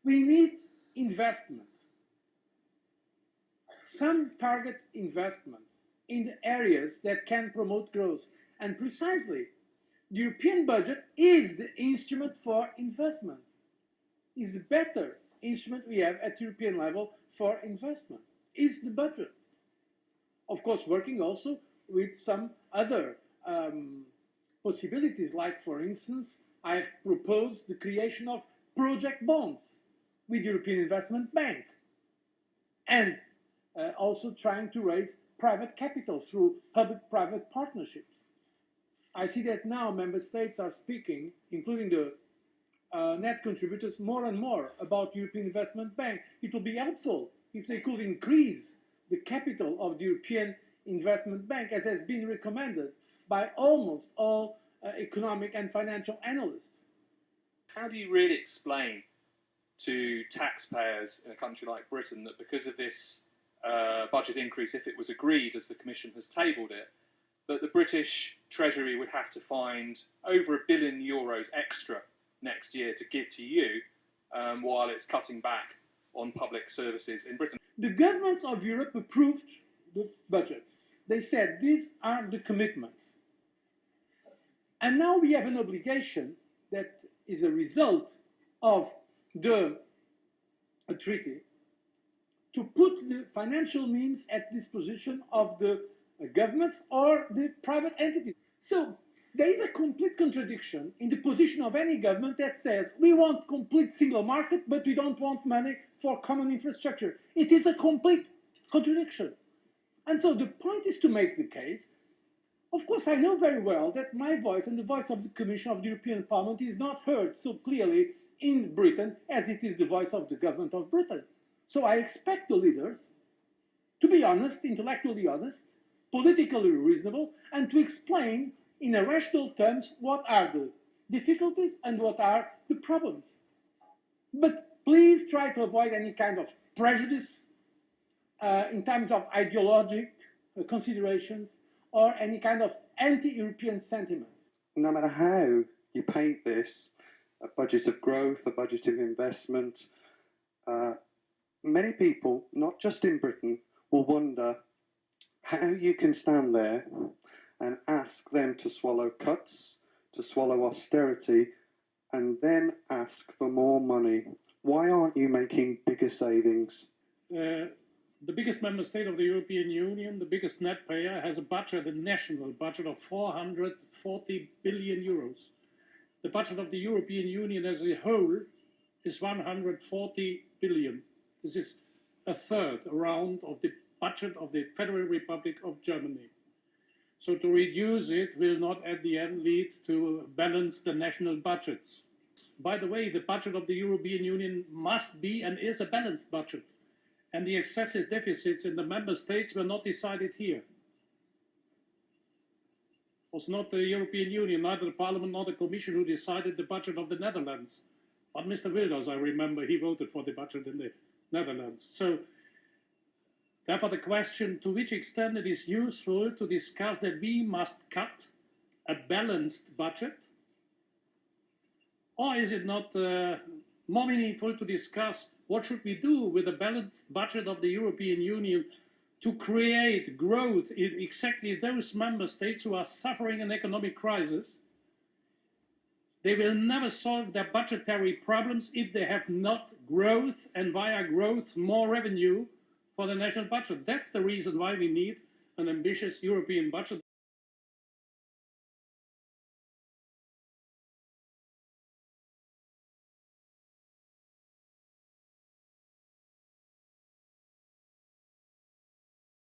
We need investment, some target investment in the areas that can promote growth. And precisely, the European budget is the instrument for investment, is the better instrument we have at European level for investment, is the budget. Of course, working also with some other possibilities, like, for instance, I've proposed the creation of project bonds with the European Investment Bank, and also trying to raise private capital through public-private partnerships. I see that now member states are speaking, including the net contributors, more and more about the European Investment Bank. It would be helpful if they could increase the capital of the European Investment Bank, as has been recommended by almost all economic and financial analysts. How do you really explain to taxpayers in a country like Britain that because of this budget increase, if it was agreed as the Commission has tabled it, that the British Treasury would have to find over €1 billion extra next year to give to you while it's cutting back on public services in Britain? The governments of Europe approved the budget. They said these are the commitments. And now we have an obligation that is a result of the treaty to put the financial means at disposition of the governments or the private entities. So there is a complete contradiction in the position of any government that says we want complete single market, but we don't want money for common infrastructure. It is a complete contradiction. And so the point is to make the case. Of course, I know very well that my voice and the voice of the Commission of the European Parliament is not heard so clearly in Britain as it is the voice of the government of Britain. So I expect the leaders to be honest, intellectually honest, politically reasonable, and to explain in a rational terms what are the difficulties and what are the problems. But please try to avoid any kind of prejudice in terms of ideologic considerations or any kind of anti-European sentiment. No matter how you paint this, a budget of growth, a budget of investment, many people, not just in Britain, will wonder how you can stand there and ask them to swallow cuts, to swallow austerity, and then ask for more money. Why aren't you making bigger savings? The biggest member state of the European Union, the biggest net payer, has a budget, a national budget of 440 billion euros. The budget of the European Union as a whole is 140 billion. This is a third around of the budget of the Federal Republic of Germany. So to reduce it will not at the end lead to balance the national budgets. By the way, the budget of the European Union must be and is a balanced budget. And the excessive deficits in the member states were not decided here. It was not the European Union, neither the Parliament nor the Commission who decided the budget of the Netherlands. But Mr. Wilders, I remember, he voted for the budget in the Netherlands. So, therefore the question to which extent it is useful to discuss that we must cut a balanced budget, or is it not more meaningful to discuss what should we do with the balanced budget of the European Union to create growth in exactly those member states who are suffering an economic crisis? They will never solve their budgetary problems if they have not growth, and via growth more revenue for the national budget. That's the reason why we need an ambitious European budget.